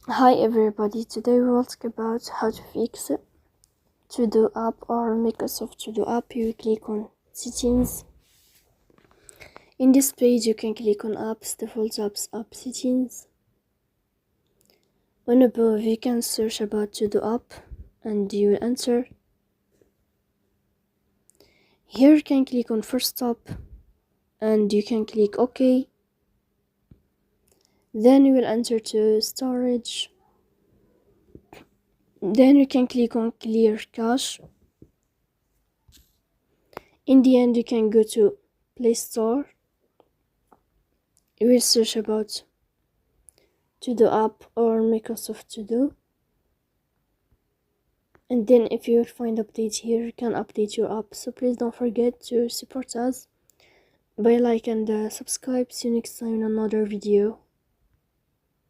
Hi everybody, today we will talk about how to fix To-Do app or Microsoft To-Do app. You click on settings. In this page you can click on apps, default apps, app settings. On above you can search about To-Do app and you will enter. Here you can click on first stop and you can click OK. Then you will enter to storage. Then you can click on clear cache. In the end you can go to Play Store. You will search about To-Do app or Microsoft To-Do, and then if you find updates here you can update your app. So please don't forget to support us by like and subscribe. See you next time in another video.